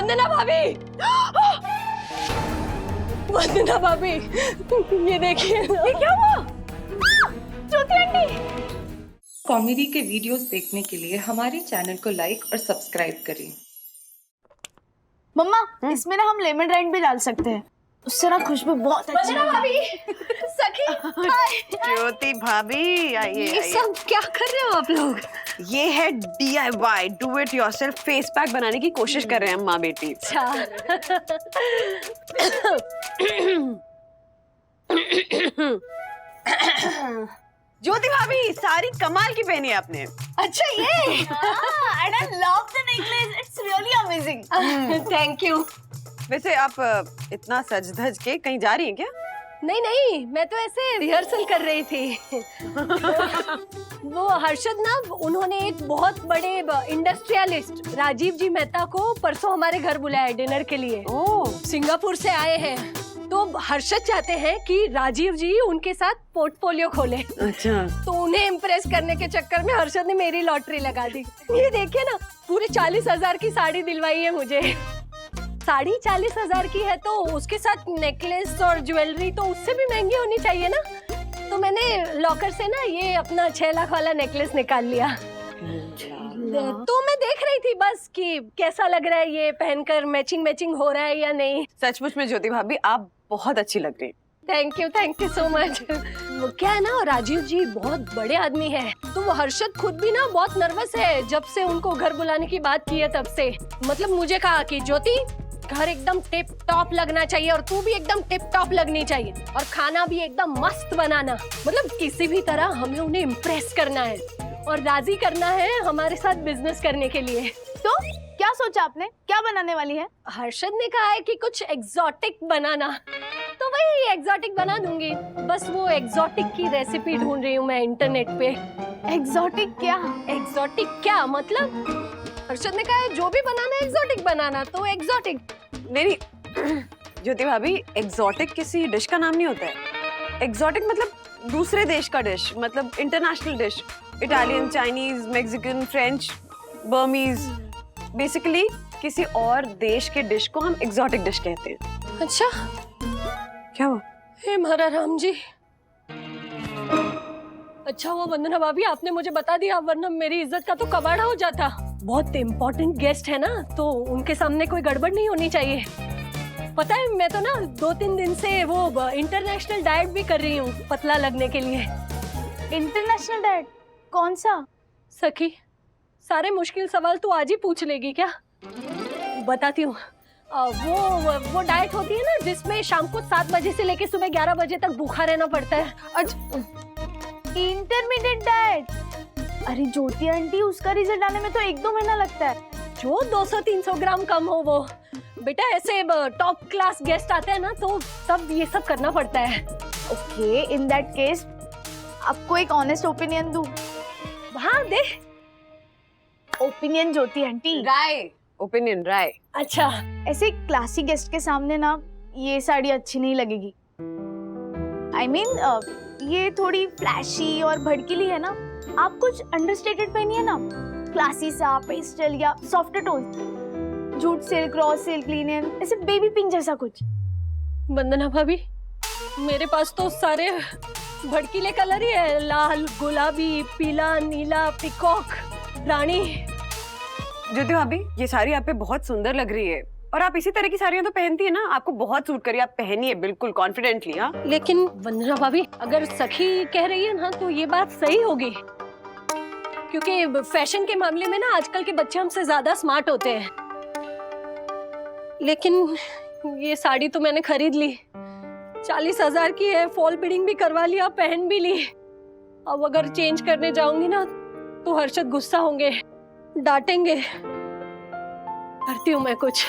वंदना भाभी, वंदना भाभी, ये देखिए। ये क्या हुआ? ज्योति आंटी। कॉमेडी के वीडियोस देखने के लिए हमारे चैनल को लाइक और सब्सक्राइब करें। मम्मा, इसमें ना हम लेमन राइड भी डाल सकते हैं, उससे ना खुशबू बहुत अच्छी वंदना भाभी, सखी, ज्योति भाभी आइए ये आइए। सब क्या कर रहे हो आप लोग? ये है DIY do it yourself face pack बनाने की कोशिश कर रहे हैं हम माँ बेटी। अच्छा। ज्योति भाभी सारी कमाल की पहनी है आपने। अच्छा ये and I love the necklace, it's really amazing. Thank you. वैसे आप इतना सज धज के कहीं जा रही हैं क्या? नहीं नहीं, मैं तो ऐसे रिहर्सल कर रही थी। वो हर्षद ना, उन्होंने एक बहुत बड़े इंडस्ट्रियलिस्ट राजीव जी मेहता को परसों हमारे घर बुलाया है डिनर के लिए। ओह, सिंगापुर से आए हैं, तो हर्षद चाहते हैं कि राजीव जी उनके साथ पोर्टफोलियो खोले। अच्छा। तो उन्हें इम्प्रेस करने के चक्कर में हर्षद ने मेरी लॉटरी लगा दी। ये देखिए ना, पूरे 40,000 की साड़ी दिलवाई है मुझे। साड़ी 40,000 की है तो उसके साथ नेकलेस और ज्वेलरी तो उससे भी महंगी होनी चाहिए ना। तो मैंने लॉकर से ना ये अपना 6 लाख वाला नेकलेस निकाल लिया। तो मैं देख रही थी बस कि कैसा लग रहा है, ये पहनकर मैचिंग हो रहा है या नहीं। सचमुच में ज्योति भाभी आप बहुत अच्छी लग रही। Thank you so much. वो क्या है ना, राजीव जी बहुत बड़े आदमी हैं, तो वो हर्षद खुद भी ना बहुत नर्वस है जब से उनको घर बुलाने की बात की है तब से। मतलब मुझे कहा कि ज्योति, घर एकदम टिप टॉप लगना चाहिए और तू भी एकदम टिप टॉप लगनी चाहिए और खाना भी एकदम मस्त बनाना। मतलब किसी भी तरह हमें उन्हें इम्प्रेस करना है और राजी करना है हमारे साथ बिजनेस करने के लिए। तो क्या सोचा आपने, क्या बनाने वाली है? हर्षद ने कहा है कि कुछ एग्जॉटिक बनाना, तो वही एग्जॉटिक बना दूंगी। बस वो एग्जॉटिक की रेसिपी ढूंढ रही हूँ मैं इंटरनेट पे। एग्जॉटिक क्या? एग्जॉटिक क्या मतलब? हर्षद ने कहा है जो भी बनाना है एग्जॉटिक बनाना, तो एग्जॉटिक। नहीं ज्योति भाभी, एग्जॉटिक किसी डिश का नाम नहीं होता है। एग्जॉटिक मतलब दूसरे देश का डिश, मतलब international dish. Italian, Chinese, Mexican, French, Burmese, basically किसी और देश के डिश को हम एग्जॉटिक डिश कहते हैं। अच्छा, क्या हुआ? हे महारा राम जी। अच्छा हुआ वंदना भाभी आपने मुझे बता दिया, वरना मेरी इज्जत का तो कबाड़ा हो जाता। बहुत इम्पोर्टेंट गेस्ट है ना, तो उनके सामने कोई गड़बड़ नहीं होनी चाहिए। पता है, मैं तो ना 2-3 दिन से वो इंटरनेशनल डाइट भी कर रही हूँ पतला लगने के लिए। International diet? कौन सा? सखी, सारे मुश्किल सवाल तू आज ही पूछ लेगी क्या? बताती हूँ। वो डाइट होती है ना जिसमें शाम को 7 बजे से लेके सुबह 11 बजे तक भूखा रहना पड़ता है। Intermediate diet? अरे ज्योति आंटी, उसका रिजल्ट आने में तो 1-2 महीना लगता है। जो 200-300 ग्राम कम हो वो। बेटा ऐसे टॉप क्लास गेस्ट आते हैं ना, तो सब ये सब करना पड़ता है। ओके, इन दैट केस आपको एक ऑनेस्ट ओपिनियन दूं? हाँ दे। ओपिनियन ज्योति आंटी। राय, ओपिनियन राय। अच्छा, ऐसे क्लासी गेस्ट के सामने ना ये साड़ी अच्छी नहीं लगेगी। I mean, ये थोड़ी फ्लैशी और भड़कीली है ना। आप कुछ अंडरस्टेटेड पहनिए ना, क्लासी सा, पेस्टल या soft tone, jute silk, raw silk, linen, ऐसे बेबी पिंक जैसा कुछ। वंदना भाभी, मेरे पास तो सारे भड़कीले कलर ही है, लाल, गुलाबी, पीला, नीला, पिकॉक, रानी। ज्योति भाभी, ये साड़ी आप पे बहुत सुंदर लग रही है और आप इसी तरह की साड़ियां तो पहनती है ना, आपको बहुत सूट करी। आप पहनिए बिल्कुल कॉन्फिडेंटली। हाँ, लेकिन वंदना भाभी, अगर सखी कह रही है ना तो ये बात सही होगी, क्योंकि फैशन के मामले में ना आजकल के बच्चे हमसे ज्यादा स्मार्ट होते हैं। लेकिन ये साड़ी तो मैंने खरीद ली, 40,000 की है, फॉल बीडिंग भी करवा लिया, पहन भी ली। अब अगर चेंज करने जाऊंगी ना तो हर्षद गुस्सा होंगे, डांटेंगे। करती हूँ मैं कुछ।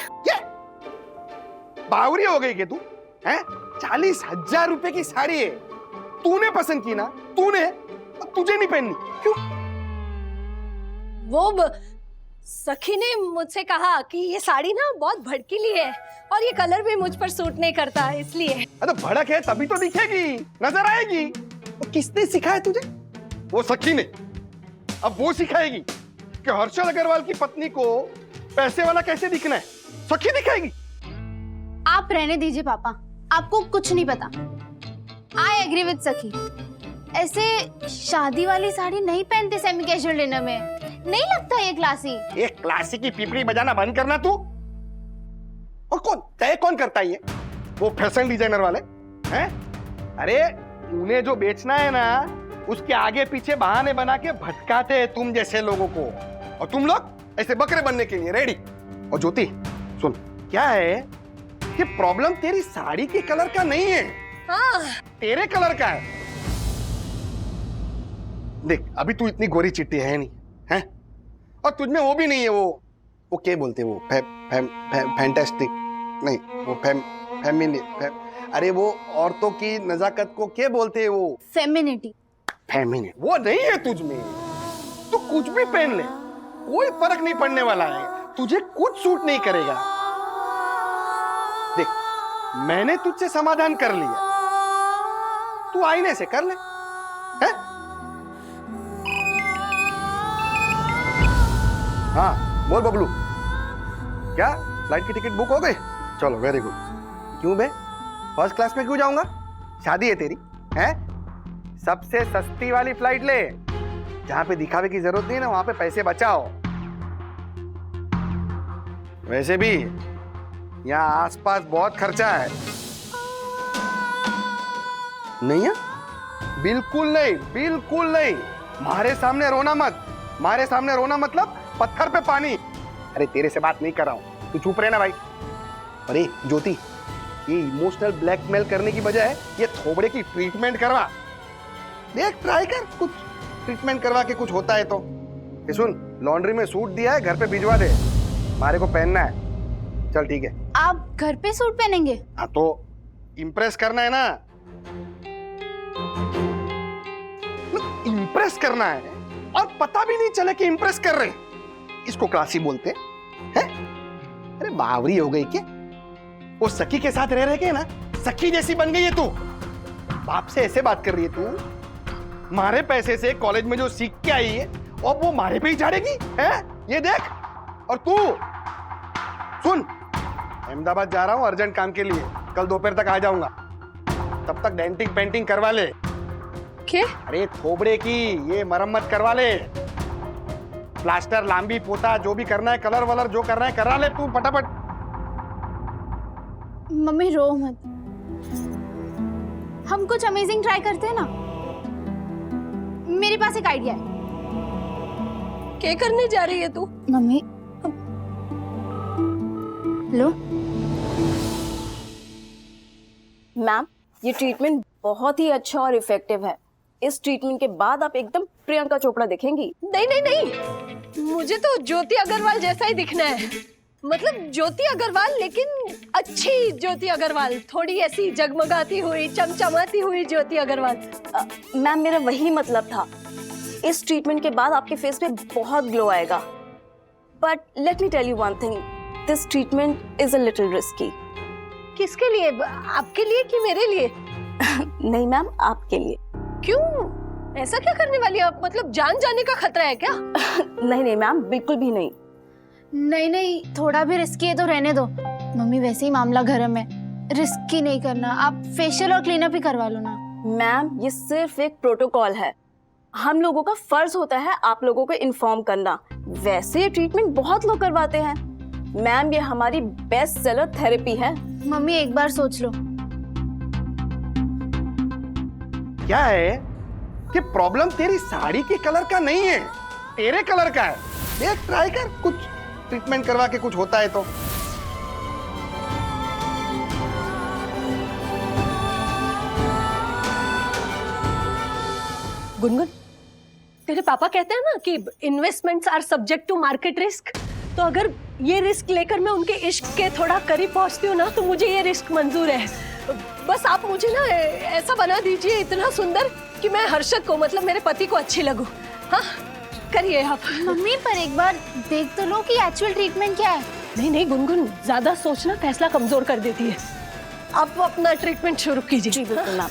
बावरी हो गई क्या तू? हैं? 40,000 रुपए की साड़ी है, तूने पसंद की ना, तूने, तुझे नहीं पहननी क्यों? वो सखी ने मुझसे कहा कि ये साड़ी ना बहुत भड़कीली है और ये कलर भी मुझ पर सूट नहीं करता, इसलिए। अरे भड़क है तभी तो दिखेगी, नजर आएगी। तो किसने सिखाया तुझे? वो सखी ने। अब वो सिखाएगी कि हर्षद अग्रवाल की पत्नी को पैसे वाला कैसे दिखना है, सखी दिखाएगी। आप रहने दीजिए पापा, आपको कुछ नहीं पता। आई एग्री विद सखी। ऐसे शादी वाली साड़ी नहीं पहनते सेमी कैजुअल डिनर में, नहीं लगता ये क्लासी। ये क्लासिक की पीपड़ी बजाना बंद करना तू। और कौन तय कौन करता है ये? वो फैशन डिजाइनर वाले हैं? अरे उन्हें जो बेचना है ना, उसके आगे पीछे बहाने बना के भटकाते हैं तुम जैसे लोगों को, और तुम लोग ऐसे बकरे बनने के लिए रेडी। और ज्योति सुन, क्या है कि प्रॉब्लम तेरी साड़ी के कलर का नहीं है, हाँ तेरे कलर का है। देख अभी तू इतनी गोरी चिट्टी है नहीं, है? और तुझ में वो भी नहीं है, वो क्या बोलते हैं वो फैंटास्टिक नहीं, वो अरे वो औरतों की नजाकत को क्या बोलते हैं वो? फेमिनिटी। फेमिनिन वो नहीं है तुझ में। तू कुछ भी पहन ले, कोई फर्क नहीं पड़ने वाला है, तुझे कुछ सूट नहीं करेगा। देख मैंने तुझसे समाधान कर लिया, तू आईने से कर ले, है? हाँ बोल बबलू, क्या फ्लाइट की टिकट बुक हो गई? चलो वेरी गुड। क्यों बे, फर्स्ट क्लास में क्यों जाऊंगा? शादी है तेरी, है? सबसे सस्ती वाली फ्लाइट ले, जहां पे दिखावे की जरूरत नहीं है ना, वहां पे पैसे बचाओ। वैसे भी यहाँ आसपास बहुत खर्चा है। नहीं है? बिल्कुल नहीं, बिल्कुल नहीं। मारे सामने रोना मत, मारे सामने रोना मतलब पत्थर पे पानी। अरे तेरे से बात नहीं कर रहा हूं, तू चुप रहना भाई। अरे ज्योति, ये इमोशनल ब्लैकमेल करने की बजाय ये थोबड़े की ट्रीटमेंट करवा। देख ट्राई कर, कुछ ट्रीटमेंट करवा के कुछ होता है तो। ये सुन, लॉन्ड्री में सूट दिया है, घर पे भिजवा दे, मारे को पहनना है। चल ठीक है। आप घर पे सूट पहनेंगे? हाँ तो इम्प्रेस करना है ना, इम्प्रेस करना है, और पता भी नहीं चले कि इम्प्रेस कर रहे। इसको क्लासी बोलते हैं? अरे बावरी हो गई क्या? वो सखी के साथ रह रहे के ना, सखी जैसी बन गई है तू। बाप से ऐसे बात कर रही है तू? मारे पैसे से कॉलेज में जो सीख के आई है, और वो मारे पे ही झाड़ेगी, है? ये देख। और तू सुन, अहमदाबाद जा रहा हूं अर्जेंट काम के लिए, कल दोपहर तक आ जाऊंगा। तब तक डेंटिंग पेंटिंग करवा ले। क्या? अरे थोबड़े की ये मरम्मत करवा ले, प्लास्टर लांबी पोता जो भी करना है, कलर वलर जो करना है करा ले तू फटाफट। मम्मी रो मत, हम कुछ अमेजिंग ट्राई करते हैं ना। मेरे पास एक आइडिया है। क्या करने जा रही है तू? मम्मी लो। मैम ये ट्रीटमेंट बहुत ही अच्छा और इफेक्टिव है। इस ट्रीटमेंट के बाद आप एकदम प्रियंका चोपड़ा दिखेंगी। नहीं नहीं नहीं, मुझे तो ज्योति अग्रवाल जैसा ही दिखना है। मतलब ज्योति अग्रवाल, लेकिन अच्छी ज्योति अग्रवाल, थोड़ी ऐसी जगमगाती हुई, चमचमाती हुई ज्योति अग्रवाल। मैम मेरा वही मतलब था। इस ट्रीटमेंट के बाद आपके फेस पे बहुत ग्लो आएगा। But let me tell you one thing, this treatment is a little risky. किसके लिए? आपके लिए कि मेरे लिए? नहीं मैम, आपके लिए। क्यों? ऐसा क्या करने वाली है आप? मतलब जान जाने का खतरा है क्या? नहीं नहीं मैम, बिल्कुल भी नहीं। नहीं नहीं, थोड़ा भी रिस्की है तो रहने दो। मम्मी वैसे ही मामला गर्म है, रिस्की नहीं करना। आप फेशियल और क्लीनअप ही करवा लो ना। मैम ये सिर्फ एक प्रोटोकॉल है, हम लोगों का फर्ज होता है आप लोगों को इन्फॉर्म करना। वैसे ये ट्रीटमेंट बहुत लोग करवाते हैं। मैम ये हमारी बेस्ट सेलर थेरेपी है। मम्मी एक बार सोच लो। क्या है कि प्रॉब्लम तेरी साड़ी के कलर का नहीं है, तेरे कलर का है। देख ट्राई कर, कुछ ट्रीटमेंट करवा के कुछ होता है तो। गुनगुन, तेरे पापा कहते हैं ना कि investments are subject to market risk. तो अगर ये रिस्क लेकर मैं उनके इश्क के थोड़ा करीब पहुंचती हूँ ना, तो मुझे ये रिस्क मंजूर है। बस आप मुझे ना ऐसा बना दीजिए, इतना सुंदर कि मैं हर्षद को, मतलब मेरे पति को अच्छी लगूं। हाँ करिए आप। मम्मी पर एक बार देख तो लो कि एक्चुअल ट्रीटमेंट क्या है। नहीं नहीं गुनगुन, ज्यादा सोचना फैसला कमजोर कर देती है। आप अपना ट्रीटमेंट शुरू कीजिए। जी बिल्कुल मैम।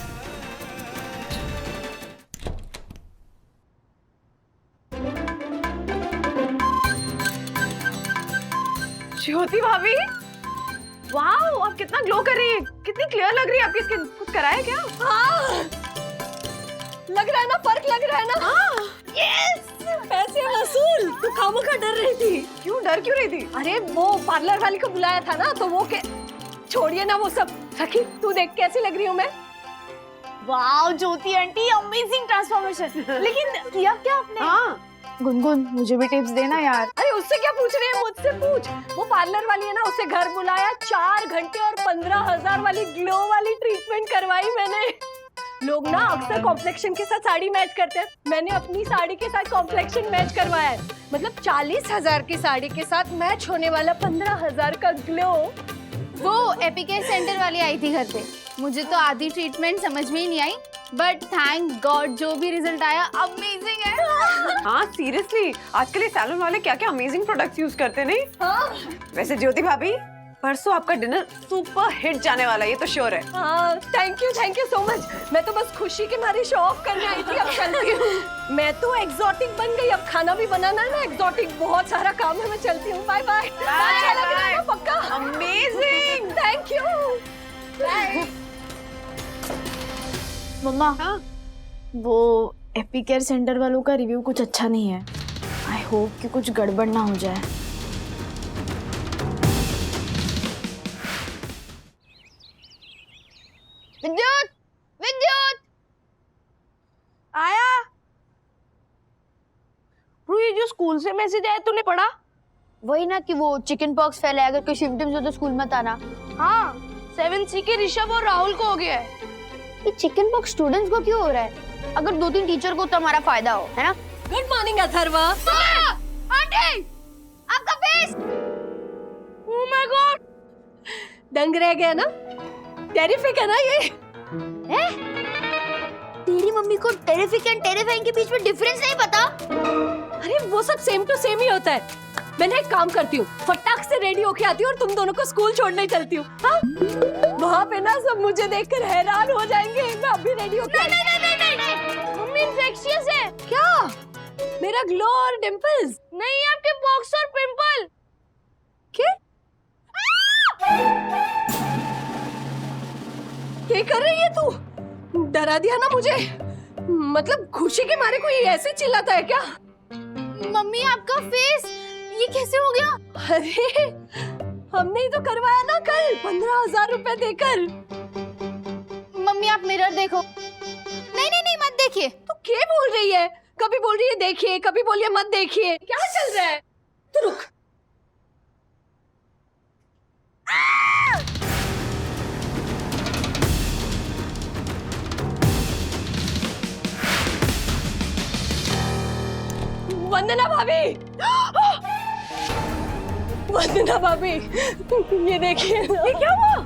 ज्योति भाभी, वाओ, आप कितना ग्लो कर रही है, कितनी क्लियर लग रही है आपकी स्किन। कुछ कराया क्या? हाँ लग रहा है ना, फर्क लग रहा है ना। हाँ। यस पैसे वसूल। तू खामोखा डर रही थी। क्यों डर क्यों रही थी? अरे वो पार्लर वाली को बुलाया था ना, तो वो के छोड़िए ना वो सब। सखी तू देख कैसी लग रही हूँ मैं। वाओ ज्योति आंटी, अमेजिंग ट्रांसफॉर्मेशन। लेकिन किया क्या आपने? हाँ गुनगुन मुझे भी टिप्स देना यार। अरे उससे क्या पूछ रही है, मुझसे पूछ। वो पार्लर वाली है ना, उसे घर बुलाया, 4 घंटे और 15,000 वाली ग्लो वाली ट्रीटमेंट करवाई मैंने। लोग ना अक्सर कॉम्प्लेक्शन के साथ साड़ी मैच करते हैं, मैंने अपनी साड़ी के साथ कॉम्प्लेक्शन मैच करवाया है। मतलब 40,000 की साड़ी के साथ मैच होने वाला 15,000 का ग्लो। वो एपिकेयर सेंटर वाली आई थी घर पे, मुझे तो आधी ट्रीटमेंट समझ में ही नहीं आई, बट थैंक गॉड जो भी रिजल्ट आया अमेजिंग है। हाँ सीरियसली, आजकल ये सैलून वाले क्या क्या अमेजिंग प्रोडक्ट्स यूज करते नहीं। हाँ वैसे ज्योति भाभी, परसों आपका डिनर सुपर हिट जाने वाला है, ये तो श्योर है। हाँ थैंक यू सो मच। मैं तो बस खुशी के मारे शो ऑफ करने आई थी, अब चलती हूँ। मैं तो एग्जॉटिक बन गई, अब खाना भी बनाना है ना एग्जॉटिक, बहुत सारा काम है। मैं चलती हूँ, बाय बाय। अच्छा लग रहा है ना पक्का? Amazing, thank you. मम्मा हाँ? वो एपिकेयर सेंटर वालों का रिव्यू कुछ अच्छा नहीं है। आई होप कि कुछ गड़बड़ ना हो जाए। विद्युत, विद्युत आया। ये जो स्कूल से मैसेज आया तूने पढ़ा? वही ना कि वो चिकन पॉक्स फैला है, अगर कोई सिम्टम्स हो तो स्कूल मत आना। हाँ 7C के ऋषभ और राहुल को हो गया है। ये चिकन पॉक्स स्टूडेंट्स को क्यों हो रहा है? अगर 2-3 टीचर को तो हमारा फायदा हो, है ना? Good morning Atharva. आंटी आपका फेस। ओह माय गॉड, दंग रह गया ना, टेरिफिक है ना ये। तेरी मम्मी को टेरिफिक एंड टेरिफाइंग के बीच में डिफरेंस नहीं पता? अरे वो सब सेम टू सेम ही होता है। मैं ना एक काम करती हूँ, फटाक से रेडी होके आती हूँ और तुम दोनों को स्कूल छोड़ने चलती हूँ। हाँ? वहाँ पे ना सब मुझे देखकर हैरान हो जाएंगे। मैं अभी रेडी होके नहीं, मम्मी इन्फेक्शियस है। क्या? मेरा ग्लो और डिंपल्स? नहीं, आपके पॉक्स और पिंपल। क्या? क्या कर रही है तू? डरा दिया ना मुझे। मतलब खुशी के मारे कोई ऐसे चिल्लाता है क्या? मम्मी आपका फेस ये कैसे हो गया? अरे हमने ही तो करवाया ना कल 15,000 रुपए देकर। मम्मी आप मिरर देखो। नहीं मत देखिए। तू क्या बोल रही है? कभी बोल रही है देखिए, कभी बोलिए मत देखिए। क्या चल रहा है? तू रुक। वंदना भाभी, वंदना भाभी, ये देखिए। ये क्या हुआ?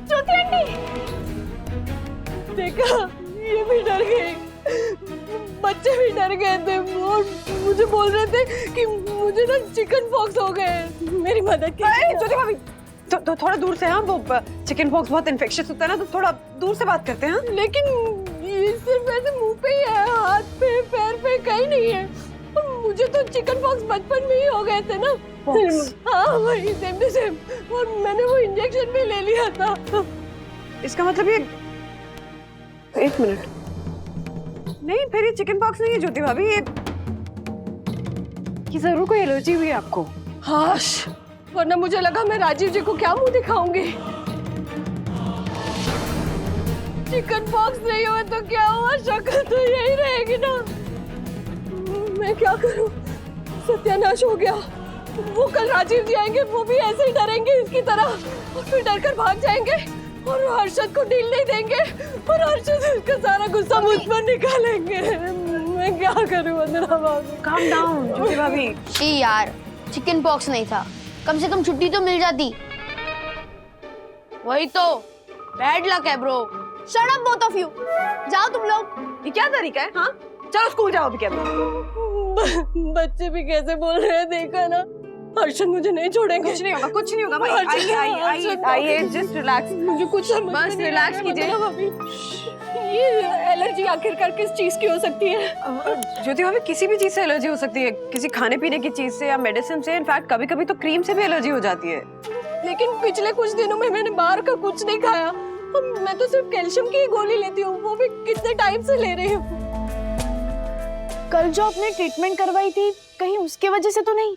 ज्योति आंटी, देखा, ये भी डर गई, बच्चे भी डर गए थे और मुझे बोल रहे थे कि मुझे ना चिकन पॉक्स हो गए। मेरी मदद कीजिए। ज्योति भाभी, तो थोड़ा दूर से। हाँ वो चिकन पॉक्स बहुत इन्फेक्शियस होता है ना, तो थोड़ा दूर से बात करते हैं। लेकिन ये सिर्फ ऐसे मुंह पे ही है, हाथ पे पैर पे कहीं नहीं है। मुझे तो चिकन पॉक्स बचपन में ही हो गए थे ना। हाँ वही सेम टू सेम, और मैंने वो इंजेक्शन भी ले लिया था। इसका मतलब ये, एक मिनट, नहीं फिर ये चिकन पॉक्स नहीं है ज्योति भाभी, ये जरूर कोई एलर्जी हुई है आपको। हाश, वरना मुझे लगा मैं राजीव जी को क्या मुंह दिखाऊंगी। चिकन पॉक्स नहीं हुआ तो क्या हुआ, शक्ल तो यही रहेगी ना। मैं क्या करूं, सत्यानाश हो गया। वो कल राजीव जी आएंगे, वो भी ऐसे ही डरेंगे इसकी तरह और फिर डर कर भाग जाएंगे और हर्षद को डील नहीं देंगे और हर्षद इसका सारा गुस्सा मुझ पर निकालेंगे। मैं क्या करूं वंदना भाभी? काम डाउन ज्योति भाभी। शी यार, चिकन पॉक्स नहीं था, कम से कम छुट्टी तो मिल जाती। वही तो बैड लक है bro. Shut up both of you, जाओ तुम लोग। ये क्या तरीका है? हाँ चलो स्कूल जाओ अभी। क्या बच्चे भी कैसे बोल रहे हैं, देखा ना। हर्षद मुझे नहीं छोड़ेंगे। कुछ नहीं होगा, कुछ नहीं होगा भाई। आइए आइए आइए आइए, जस्ट रिलैक्स। मुझे कुछ समझ बस में नहीं relax आ रहा कीजिए। वंदना भाभी। ये एलर्जी आखिरकार किस चीज की हो सकती है? ज्योति भाभी किसी भी चीज से एलर्जी हो सकती है, किसी खाने पीने की चीज से या मेडिसिन से। इनफैक्ट कभी कभी तो क्रीम से भी एलर्जी हो जाती है। लेकिन पिछले कुछ दिनों में मैंने बाहर का कुछ नहीं खाया। मैं तो सिर्फ कैल्शियम की ही गोली लेती हूँ, वो भी कितने टाइम से ले रही हूँ। कल जो आपने ट्रीटमेंट करवाई थी, कहीं उसके वजह से तो नहीं?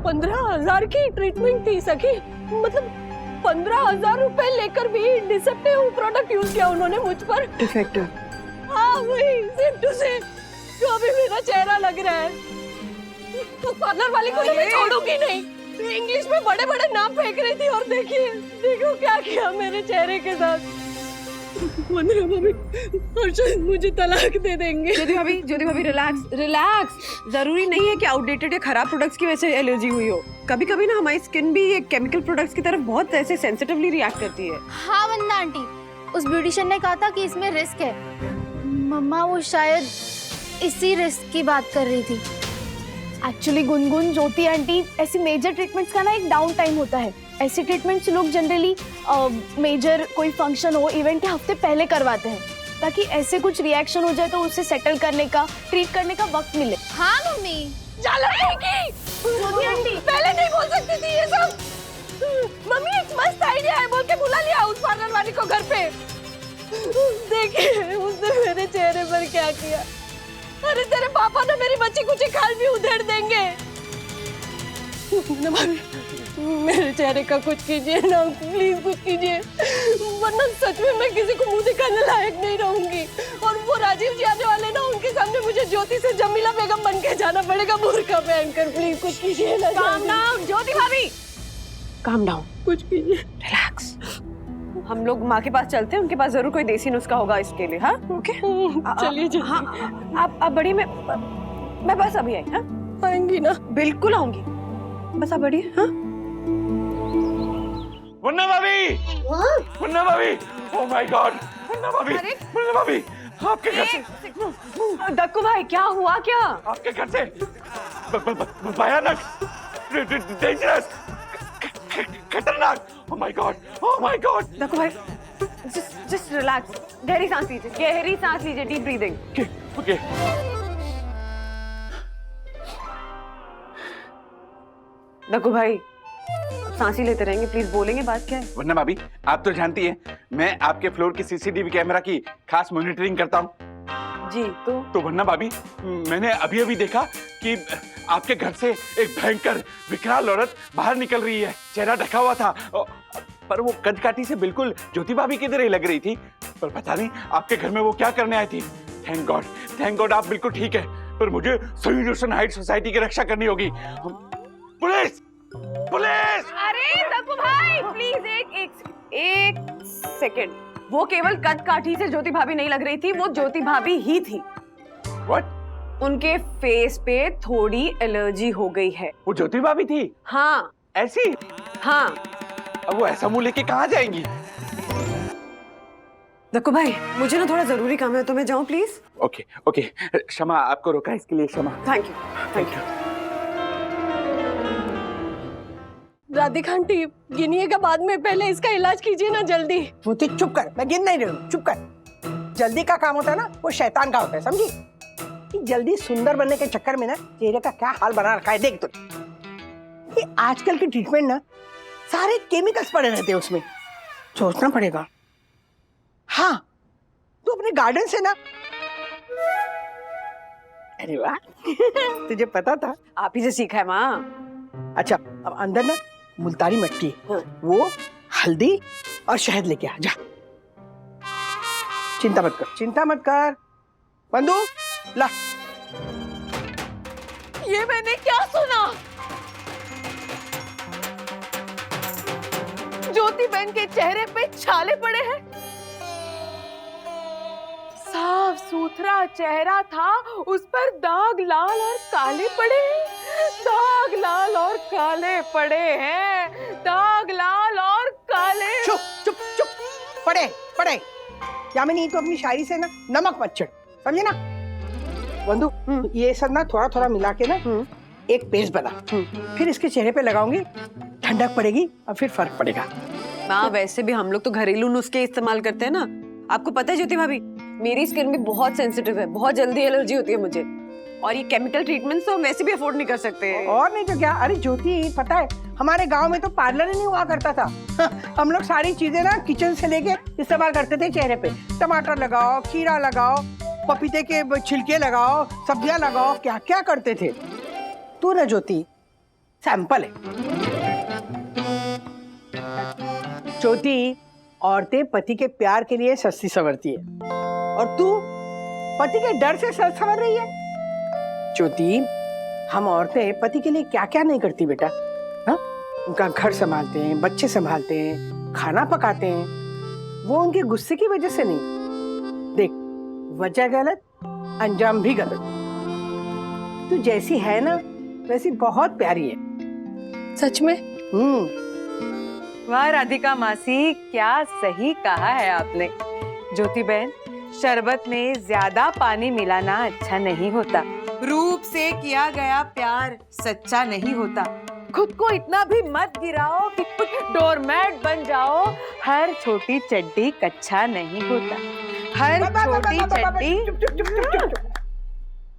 15,000 की ट्रीटमेंट थी सखी, मतलब 15,000 रुपए लेकर भी डिसेप्टिव प्रोडक्ट यूज किया उन्होंने मुझ पर। डिफेक्टिव? हाँ वही, सेम टू सेम जो अभी मेरा चेहरा लग रहा है। तो पार्लर वाली को तो मैं छोड़ूंगी नहीं। इंग्लिश में बड़े बड़े नाम फेंक रही थी और देखिए देखो क्या किया मेरे चेहरे के साथ। मंदिरा भाभी हर्षद मुझे तलाक दे देंगे। ज्योति भाभी रिलैक्स। जरूरी नहीं है कि आउटडेटेड या खराब प्रोडक्ट्स की वजह से एलर्जी हुई हो। कभी कभी ना हमारी स्किन भी ये केमिकल प्रोडक्ट्स की तरफ बहुत ऐसे सेंसिटिवली रिएक्ट करती है। हाँ वंदना आंटी, उस ब्यूटिशियन ने कहा था कि इसमें रिस्क है। मम्मा वो शायद इसी रिस्क की बात कर रही थी। एक्चुअली गुनगुन, ज्योति आंटी, ऐसी मेजर ट्रीटमेंट्स का ना एक डाउन टाइम होता है। ऐसी ट्रीटमेंट्स लोग जनरली मेजर कोई फंक्शन हो, इवेंट के हफ्ते पहले करवाते हैं, ताकि ऐसे कुछ रिएक्शन हो जाए तो उसे सेटल करने का, ट्रीट करने का वक्त मिले। हाँ मम्मी। ज्योति आंटी पहले नहीं बोल सकती थी ये सब। मम्मी एक मस्त आइडिया है बोल के बुला लिया उस पार्लर वाली को घर पे। देखिए उसने मेरे चेहरे पर क्या किया। अरे तेरे पापा ना मेरी बच्ची कुछ खाल भी उधेड़ देंगे। मेरे चेहरे का कुछ कीजिए ना, प्लीज कुछ कीजिए, वरना सच में मैं किसी को मुंह दिखाने लायक नहीं रहूंगी। और वो राजीव जी आने वाले ना, उनके सामने मुझे ज्योति से जमीला बेगम बन के जाना पड़ेगा बुर्का पहनकर। प्लीज कुछ कीजिए ना। काम डाउन ज्योति भाभी, काम डाउन, कुछ कीजिए, रिलैक्स। हम लोग माँ के पास चलते हैं, उनके पास जरूर कोई देसी नुस्खा होगा इसके लिए। हाँ ओके चलिए। हाँ आप बढ़िए, मैं बस अभी आई। हाँ आएंगी ना? बिल्कुल आऊंगी, बस आप बढ़िए। हाँ मुन्ना भाभी, मुन्ना भाभी, ओह माय गॉड, मुन्ना भाभी, मुन्ना भाभी, आपके घर से। दक्कू भाई क्या हुआ? क्या आपके घर से भयानक, डेंजरस, खतरनाक, oh my God, oh my God. Dakku भाई जस्ट रिलैक्स, गहरी सांस लीजिए, डीप ब्रीदिंग। ओके। दक्कू भाई सांस ही लेते रहेंगे, प्लीज बोलेंगे बात क्या है? वरना भाभी आप तो जानती हैं मैं आपके फ्लोर की सीसीटीवी कैमरा की खास मॉनिटरिंग करता हूँ जी। तो वरना भाभी मैंने अभी अभी देखा कि आपके घर से एक भयंकर विकराल औरत बाहर निकल रही है। चेहरा ढका हुआ था पर वो कदकाठी से बिल्कुल ज्योति भाभी की तरह ही लग रही थी। पर पता नहीं आपके घर में वो क्या करने आई थी। थैंक गॉड आप बिल्कुल ठीक है। पर मुझे सोल्यूशन हाइट सोसाइटी की रक्षा करनी होगी। पुलिस! अरे दक्कू भाई प्लीज एक सेकंड। वो केवल कदकाठी से ज्योति भाभी नहीं लग रही थी, वो ज्योति भाभी ही थी। What? उनके फेस पे थोड़ी एलर्जी हो गई है। वो ज्योति भाभी थी? हाँ ऐसी? हाँ। अब वो ऐसा मुंह लेके कहाँ जाएंगी? दक्कू भाई मुझे ना थोड़ा जरूरी काम है, तो मैं जाऊं प्लीज? ओके क्षमा, आपको रोका इसके लिए क्षमा। Thank you. राधिका आंटी गिनिएगा बाद में, पहले इसका इलाज कीजिए ना जल्दी। श्रुति चुप कर, मैं गिन नहीं रही हूँ, चुप कर। जल्दी का काम होता है ना, वो शैतान का होता है, समझी? कि जल्दी सुंदर बनने के चक्कर में ना चेहरे का क्या हाल बना रखा है देख तो। ये आजकल की ट्रीटमेंट ना सारे केमिकल्स पड़े रहते हैं उसमें, सोचना पड़ेगा। हाँ तू अपने गार्डन से ना, अरे वाह तुझे पता था? आप ही से सीखा है माँ। अच्छा अब अंदर ना मुल्तानी मिट्टी, हाँ। वो हल्दी और शहद लेके आ जा। चिंता मत कर बंधु, ला। ये मैंने क्या सुना? ज्योति बहन के चेहरे पे छाले पड़े हैं। साफ सुथरा चेहरा था, उस पर दाग लाल और काले पड़े हैं। दाग लाल और काले पड़े हैं, दाग लाल और काले। चुप पड़े यामिनी, तो अपनी शायरी से ना नमक मत चढ़, समझे ना? बंधु ये सब ना थोड़ा थोड़ा मिला के ना एक पेस्ट बना, फिर इसके चेहरे पे लगाऊंगी, ठंडक पड़ेगी और फिर फर्क पड़ेगा। माँ वैसे भी हम लोग तो घरेलू नुस्खे इस्तेमाल करते हैं ना। आपको पता है ज्योति भाभी मेरी स्किन भी बहुत सेंसिटिव है, बहुत जल्दी एलर्जी होती है मुझे। और ये केमिकल ट्रीटमेंट तो हम वैसे भी अफोर्ड नहीं कर सकते। और नहीं तो क्या। अरे ज्योति पता है हमारे गांव में तो पार्लर ही नहीं हुआ करता था। हम लोग सारी चीजें ना किचन से लेके इस्तेमाल करते थे चेहरे पे। टमाटर लगाओ, खीरा लगाओ, पपीते के छिलके लगाओ, सब्जियां लगाओ, क्या क्या करते थे। तू ना ज्योति सैंपल है। ज्योति, औरतें पति के प्यार के लिए सस्ती संवरती है और तू पति के डर से संवर रही है। ज्योति, हम औरतें पति के लिए क्या क्या नहीं करती बेटा। हाँ, उनका घर संभालते हैं, बच्चे संभालते हैं, खाना पकाते हैं। वो उनके गुस्से की वजह से नहीं। देख, वजह गलत, अंजाम भी गलत। तू जैसी है ना वैसी बहुत प्यारी है। सच में? वाह राधिका मासी, क्या सही कहा है आपने। ज्योति बहन, शरबत में ज्यादा पानी मिलाना अच्छा नहीं होता। रूप से किया गया प्यार सच्चा नहीं होता। खुद को इतना भी मत गिराओ कि खुद डोरमैट बन जाओ। हर छोटी चड्डी कच्चा नहीं होता। हर छोटी चड्डी।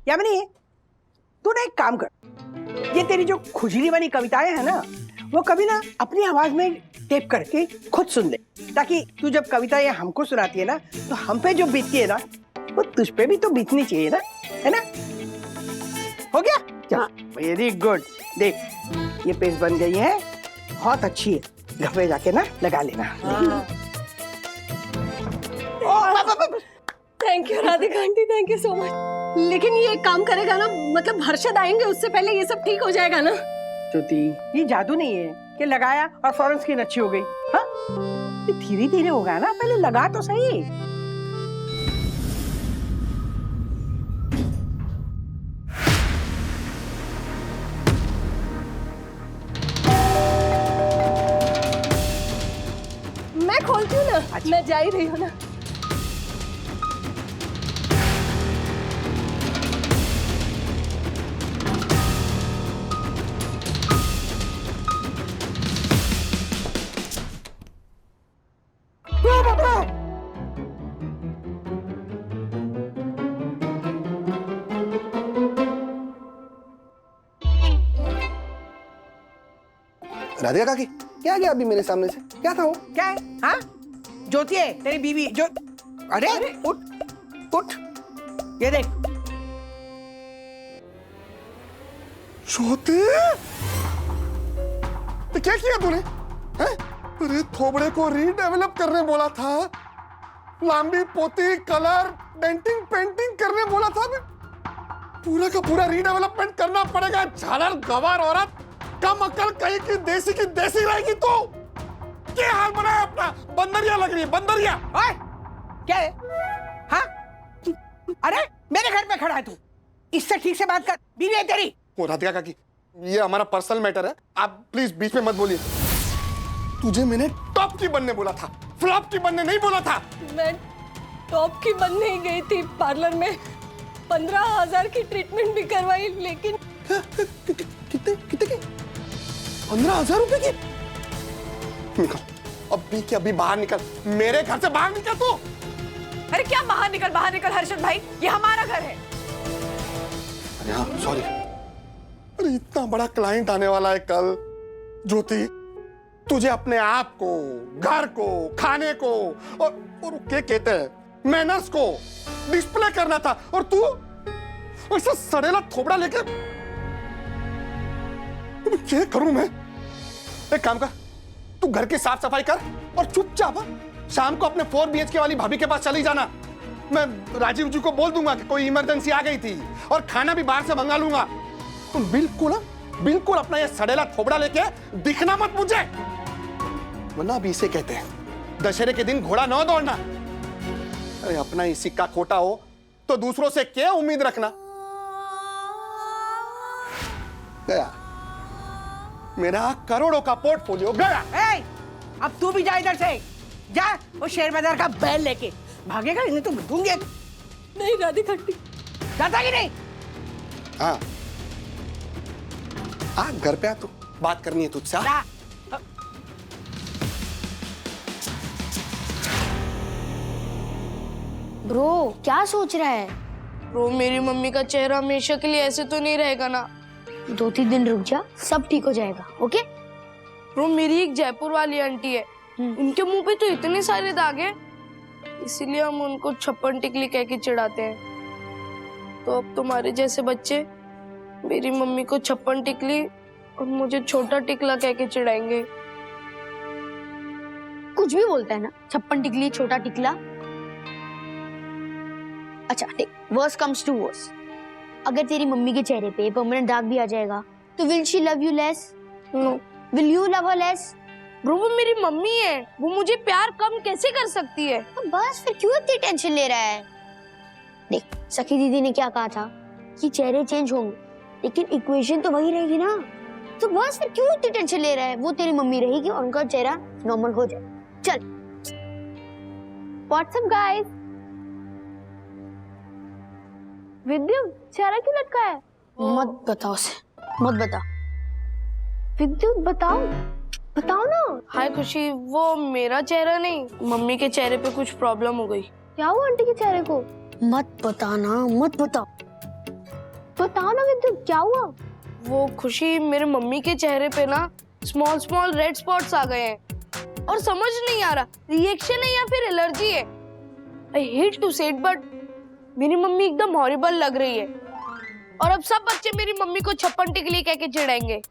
यामिनी, तू ना एक काम कर, ये तेरी जो खुजली वाली कविताएं है ना, वो कभी ना अपनी आवाज में टेप करके खुद सुन ले, ताकि तू जब कविताएं हमको सुनाती है ना, तो हम पे जो बीतती है ना, वो तुझ पे भी तो बीतनी चाहिए ना, है ना? हो गया? चल, वेरी गुड। देख, ये पेस्ट बन गई है, बहुत अच्छी है। घर पे जाके ना लगा लेना। Thank you Radhika aunty, thank you so much. लेकिन ये एक काम करेगा ना, मतलब हर्षद आएंगे उससे पहले ये सब ठीक हो जाएगा ना? ज्योति, ये जादू नहीं है कि लगाया और फौरन स्किन अच्छी हो गई। हाँ, धीरे धीरे होगा ना, पहले लगा तो सही। मैं खोलती हूँ ना, मैं जा ही रही हूँ ना। राधिका काकी, क्या गया अभी मेरे सामने से? क्या था वो? क्या है? हाँ, ज्योति है तेरी बीवी। जो अरे उठ उठ, ये देख। ज्योति, तो क्या किया तूने? हैं? अरे थोबड़े को रीडेवलप करने बोला था, लंबी पोती, कलर, डेंटिंग, पेंटिंग करने बोला था। पूरा का पूरा रीडेवलपमेंट करना पड़ेगा। झालर गवार औरत, कम अकल कहीं की देसी रहेगी तो। क्या हाल बनाया अपना? बंदरिया लग रही है, बंदरिया। ओए, क्या है? हाँ? अरे मेरे घर पे खड़ा है तू, इससे ठीक से बात कर। बीवी है तेरी। ओ राधिका काकी, ये हमारा पर्सनल मैटर है, आप प्लीज बीच में मत बोलिए। तुझे मैंने टॉप की बनने बोला था, फ्लॉप की बनने नहीं बोला था। मैं टॉप की बनने ही गई थी पार्लर में, 15,000 की ट्रीटमेंट भी करवाई, लेकिन कितने की? 15,000 रुपए की? निकल, अभी के अभी बाहर निकल, मेरे घर से बाहर निकल तू। अरे क्या बाहर निकल हर्षद भाई, ये हमारा घर है। अरे हाँ, सॉरी। अरे इतना बड़ा क्लाइंट आने वाला है कल। ज्योति, तुझे अपने आप को, घर को, खाने को और क्या कहते हैं, मैनर्स को डिस्प्ले करना था, और तू ऐसा सड़ेला थोबड़ा लेके। क्या करूं मैं? एक काम कर, तू घर की साफ सफाई कर और चुपचाप शाम को अपने 4 BHK वाली भाभी के पास चली जाना। मैं राजीव जी को बोल दूंगा कि कोई इमरजेंसी आ गई थी, और खाना भी बाहर से मंगा लूंगा। तुम बिल्कुल अपना ये सड़ेला थोबड़ा लेके दिखना मत मुझे, वरना अभी इसे कहते हैं दशहरे के दिन घोड़ा न दौड़ना। अरे अपना ही सिक्का खोटा हो तो दूसरों से क्या उम्मीद रखना। गया मेरा करोड़ों का पोर्टफोलियो गया। ए, अब तू भी जा इधर से, जा वो शेयर बाजार का बैल लेके। भागेगा इन्हें तो दूंगे। नहीं राधिका आंटी, जाता कि नहीं? हाँ, आ घर पे आ, तू बात करनी है तुझसे। जा। ब्रो क्या सोच रहा है? ब्रो, मेरी मम्मी का चेहरा हमेशा के लिए ऐसे तो नहीं रहेगा ना। 2-3 दिन रुक जा, सब ठीक हो जाएगा। ओके? ब्रो मेरी एक जयपुर वाली आंटी है, उनके मुंह पे तो इतने सारे दाग हैं, इसीलिए हम उनको छप्पन टिकली कह के चिढ़ाते हैं। तो अब तुम्हारे जैसे बच्चे मेरी मम्मी को छप्पन टिकली और मुझे छोटा टिकला कह के चिढ़ाएंगे। कुछ भी बोलता है ना, छप्पन टिकली, छोटा टिकला। अच्छा ठीक, वर्स कम्स टू वर्स, अगर तेरी मम्मी के चेहरे पे परमानेंट दाग भी आ जाएगा तो will she love you less? No will you love her less? Bro वो मेरी मम्मी है, वो मुझे प्यार कम कैसे कर सकती है? तो बस फिर क्यों इतनी टेंशन ले रहा है? देख, सखी दीदी ने क्या कहा था कि चेहरे चेंज होंगे, लेकिन इक्वेशन तो वही रहेगी ना। तो बस फिर क्यों इतनी टेंशन ले रहा है? वो तेरी मम्मी रहेगी और उनका चेहरा नॉर्मल हो जाए। चल, व्हाट्सअप गाइस। विद्यु, चेहरा क्यों लटका है? मत बताओ उसे, मत बता। विद्यु बताओ, बताओ ना। हाय खुशी, वो मेरा चेहरा नहीं, मम्मी के चेहरे पे कुछ प्रॉब्लम हो गई। क्या हुआ आंटी के चेहरे को? मत बताना, मत बताओ। बताओ ना विद्यु, क्या हुआ? वो खुशी, मेरे मम्मी के चेहरे पे ना स्मॉल स्मॉल रेड स्पॉट्स आ गए हैं और समझ नहीं आ रहा रिएक्शन है या फिर एलर्जी है। आई हेट टू से इट बट मेरी मम्मी एकदम हॉरिबल लग रही है और अब सब बच्चे मेरी मम्मी को छप्पन टिकली कह के चिढ़ाएंगे।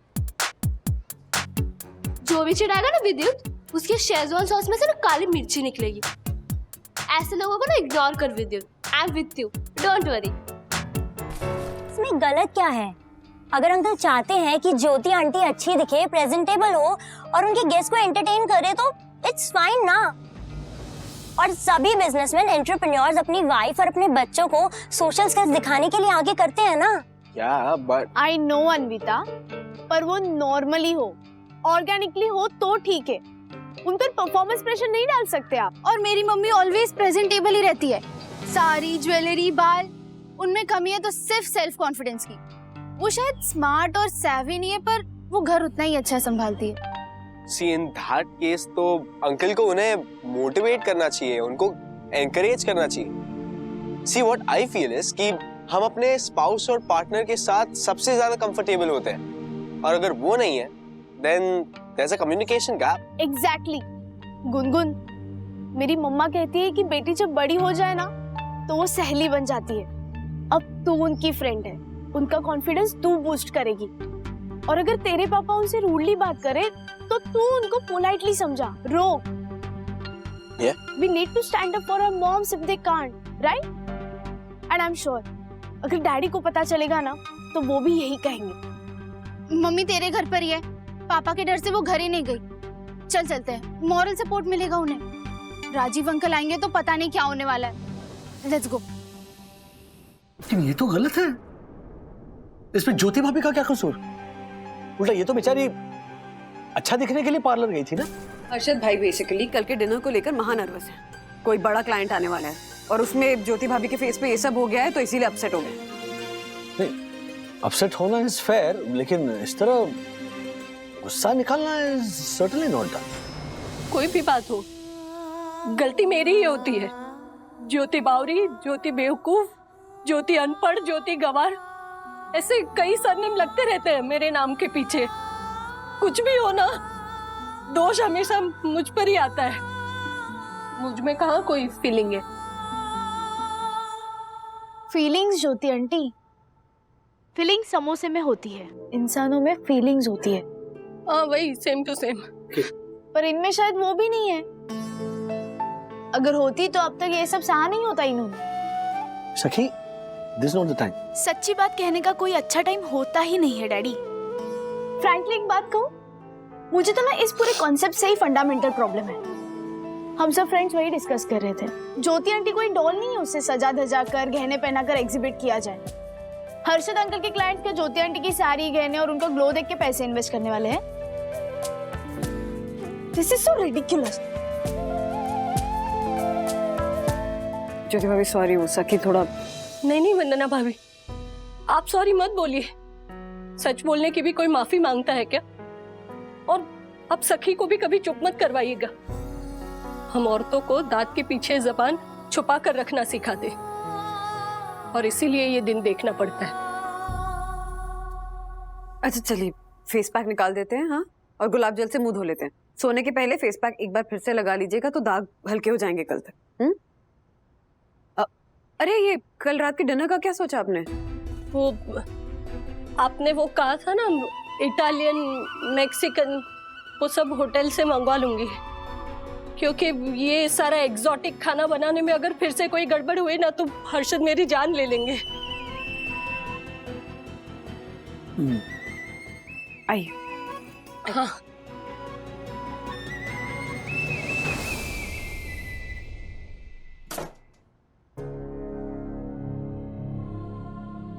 जो भी चिढ़ाएगा ना विद्युत, उसके शेजवान सॉस में से ना काली मिर्ची निकलेगी। ऐसे लोगों को ना इग्नोर कर विद्युत। I am with you, don't worry. इसमें गलत क्या है? अगर अंकल चाहते हैं कि ज्योति आंटी अच्छी दिखे, प्रेजेंटेबल हो और उनके गेस्ट को एंटरटेन करे तो इट्स फाइन ना। और सभी बिजनेसमैन, एंटरप्रेन्योर्स अपनी वाइफ और अपने बच्चों को सोशल स्किल्स दिखाने के लिए आगे करते हैं ना। क्या बट आई नो अनविता, पर वो नॉर्मली हो, ऑर्गेनिकली हो तो ठीक है। उन पर परफॉर्मेंस प्रेशर नहीं डाल सकते आप। और मेरी मम्मी ऑलवेज प्रेजेंटेबल ही रहती है। साड़ी, ज्वेलरी, बाल, उनमें कमी है तो सिर्फ सेल्फ कॉन्फिडेंस की। वो शायद स्मार्ट और सैवी नहीं है, पर वो घर उतना ही अच्छा संभालती है। See, in that case तो अंकल को उन्हें मोटिवेट करना चाहिए, उनको एनकरेज करना चाहिए। See, what I feel is कि हम अपने स्पाउस और पार्टनर के साथ सबसे ज्यादा कंफर्टेबल होते हैं, और अगर वो नहीं है then there's a communication gap. Exactly. Gungun, मेरी मम्मा कहती है कि बेटी जब बड़ी हो जाए ना तो वो सहेली बन जाती है। अब तू उनकी फ्रेंड है, उनका कॉन्फिडेंस तू बूस्ट करेगी। और अगर तेरे पापा उनसे रूडली बात करे तो तू उनको पोलाइटली समझा, रोक। Yeah. We need to stand up for our moms if they can't, right? And I'm sure अगर डैडी को पता चलेगा ना तो वो भी यही कहेंगे। मम्मी तेरे घर पर ही है, पापा के डर से वो घर ही नहीं गई। चल चलते हैं, मॉरल सपोर्ट मिलेगा उन्हें। राजीव अंकल आएंगे तो पता नहीं क्या होने वाला है। Let's go. लेकिन ये तो गलत है। इसमें ज्योति भाभी का क्या कसूर? उल्टा ये तो बेचारी अच्छा दिखने के लिए पार्लर गई थी ना। अर्शद भाई बेसिकली कल के डिनर को लेकर महा नर्वस है। कोई बड़ा क्लाइंट आने वाला है और उसमें ज्योति भाभी के फेस पे ये सब हो गया है तो इसीलिए अपसेट हो गए। नहीं, अपसेट होना इज फेयर, लेकिन इस तरह गुस्सा निकालना इज सर्टेनली नॉट डन। कोई भी बात हो, गलती मेरी ही होती है। ज्योति बावरी, ज्योति बेवकूफ, ज्योति अनपढ़, ज्योति गंवार, ऐसे कई सरनेम लगते रहते हैं मेरे नाम के पीछे। कुछ भी हो ना, दोष हमेशा मुझ पर ही आता है। मुझ में कहाँ कोई फीलिंग है। फीलिंग्स ज्योति आंटी, फीलिंग्स समोसे में होती है, इंसानों में फीलिंग्स होती है। हाँ वही, सेम टू सेम। पर इनमें शायद वो भी नहीं है। अगर होती तो अब तक ये सब सहा नहीं होता इन्होंने। सखी, दिस नॉट द टाइम। सच्ची बात कहने का कोई अच्छा टाइम होता ही नहीं है डैडी। फ्रैंकली एक बात कहूं, मुझे तो ना इस पूरे कॉन्सेप्ट से ही फंडामेंटल प्रॉब्लम है। हम सब फ्रेंड्स वही डिस्कस कर रहे थे। ज्योति आंटी कोई डॉल नहीं है, उससे सजा धजा कर, गहने पहना कर एग्जिबिट किया जाए। हर्षद अंकल के क्लाइंट्स के ज्योति आंटी की सारी गहने और उनका ग्लो देख के पैसे इन्वेस्ट करने वाले हैं। This is so ridiculous. Jyoti भाभी सॉरी, वो सखी थोड़ा। नहीं वंदना भाभी, आप सॉरी मत बोलिए। सच बोलने की भी कोई माफी मांगता है क्या? और अब सखी को भी कभी चुप मत करवाइएगा। हम औरतों को दांत के पीछे जबान छुपा कर रखना सिखाते, और इसीलिए ये दिन देखना पड़ता है। अच्छा चलिए फेस पैक निकाल देते हैं। हाँ और गुलाब जल से मुंह धो लेते हैं। सोने के पहले फेस पैक एक बार फिर से लगा लीजिएगा तो दाग हल्के हो जाएंगे कल तक। अरे ये कल रात के डिनर का क्या सोचा आपने? वो आपने वो कहा था ना, इटालियन मैक्सिकन वो सब होटल से मंगवा लूंगी, क्योंकि ये सारा एग्जॉटिक खाना बनाने में अगर फिर से कोई गड़बड़ हुई ना तो हर्षद मेरी जान ले लेंगे। आइए। हाँ।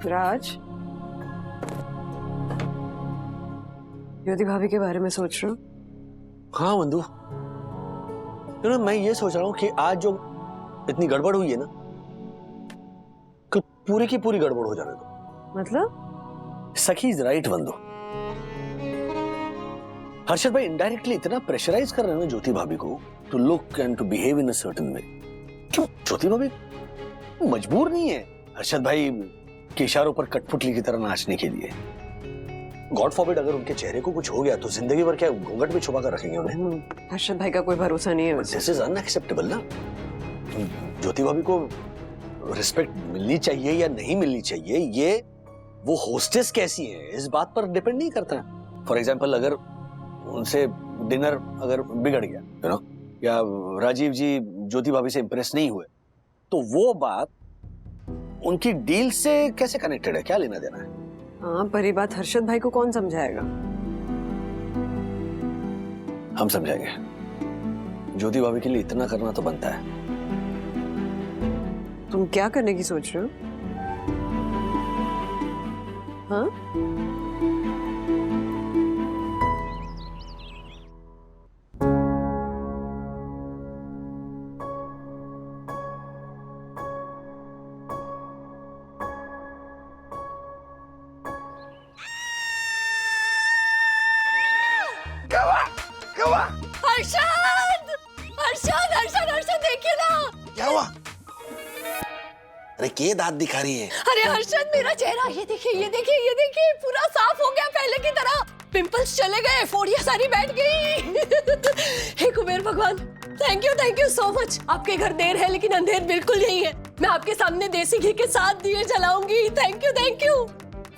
राज, ज्योति भाभी के बारे में सोच रहा हूँ। हाँ वंदु, मैं ये सोच रहा हूँ कि आज जो इतनी गड़बड़ हुई है ना, कल पूरी की पूरी गड़बड़ हो जाने दो। मतलब? सखी इज राइट वंदु। हर्षद भाई इनडायरेक्टली इतना प्रेशराइज कर रहे हैं ना ज्योति भाभी को to look and to behave in a certain way. क्यों? ज्योति भाभी मजबूर नहीं है हर्षद भाई के इशारों पर कठपुतली की तरह नाचने के लिए। गॉड फॉरबिड अगर उनके चेहरे को कुछ हो गया तो जिंदगी भर क्या घूंघट में छुपा कर रखेंगे उन्हें? हर्षद भाई का कोई भरोसा नहीं है। दिस इज अनएक्सेप्टेबल ना। ज्योति भाभी को रिस्पेक्ट मिलनी चाहिए या नहीं मिलनी चाहिए, ये वो होस्टेस कैसी है इस बात पर डिपेंड नहीं करता। फॉर एग्जाम्पल अगर उनसे डिनर अगर बिगड़ गया, यू नो, या राजीव जी ज्योति भाभी से इंप्रेस नहीं हुए, तो वो बात उनकी डील से कैसे कनेक्टेड है? क्या लेना देना है? हाँ, पर ये बात हर्षद भाई को कौन समझाएगा? हम समझाएंगे। ज्योति भाभी के लिए इतना करना तो बनता है। तुम क्या करने की सोच रहे हो? हाँ? हर्षद, हर्षद, हर्षद, हर्षद देखिए ना। क्या हुआ? अरे के दांत दिखा रही है? अरे हर्षद मेरा चेहरा ये देखिए, ये देखिए, ये देखिए, पूरा साफ हो गया पहले की तरह। पिंपल्स चले गए, फोड़ियां सारी बैठ गई। हे कुबेर भगवान, थैंक यू सो मच। आपके घर देर है लेकिन अंधेर बिल्कुल नहीं है। मैं आपके सामने देसी घी के साथ दिए जलाऊंगी। Thank you.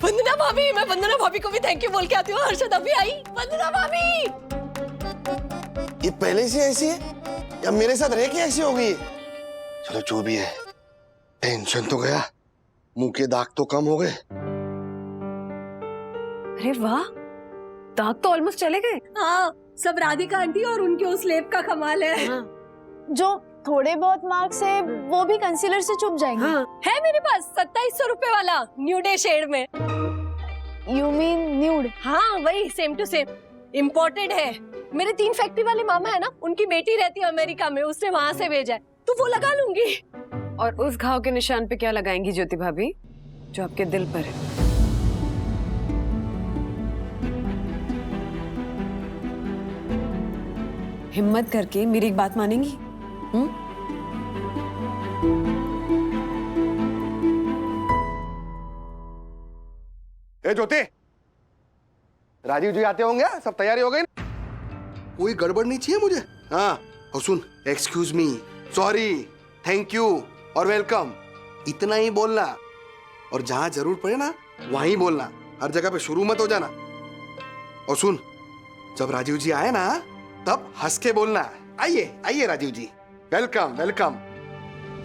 वंदना भाभी, मैं वंदना भाभी को भी थैंक यू बोल के आती हूँ। हर्षद अभी आई। वंदना भाभी, ये पहले से ऐसी है या मेरे साथ रह के ऐसी हो गई? चलो जो भी है, टेंशन तो गया, मुंह के दाग तो कम हो गए। अरे वाह, दाग तो ऑलमोस्ट चले गए। हाँ, सब राधिका आंटी और उनके उस लेप का कमाल है। हाँ। जो थोड़े बहुत मार्क्स है वो भी कंसीलर से छुप जाएंगे। हाँ। है मेरे पास 2700 रुपए वाला न्यूडे शेड में। You mean nude? हाँ वही, सेम टू सेम, इम्पोर्टेड है। मेरे 3 फैक्ट्री वाले मामा है ना, उनकी बेटी रहती है अमेरिका में, उसने वहां से भेजा है, तो वो लगा लूंगी। और उस घाव के निशान पे क्या लगाएंगी ज्योति भाभी, जो आपके दिल पर है? हिम्मत करके मेरी एक बात मानेंगी? ए ज्योति, राजीव जी आते होंगे, सब तैयारी हो गई? कोई गड़बड़ नहीं चाहिए मुझे। हाँ, और सुन, excuse me, sorry, thank you और वेलकम, इतना ही बोलना। और जहां जरूर पड़े ना वहीं बोलना, हर जगह पे शुरू मत हो जाना। और सुन, जब राजीव जी आए ना तब हंस के बोलना, आइए आइए राजीव जी, वेलकम वेलकम।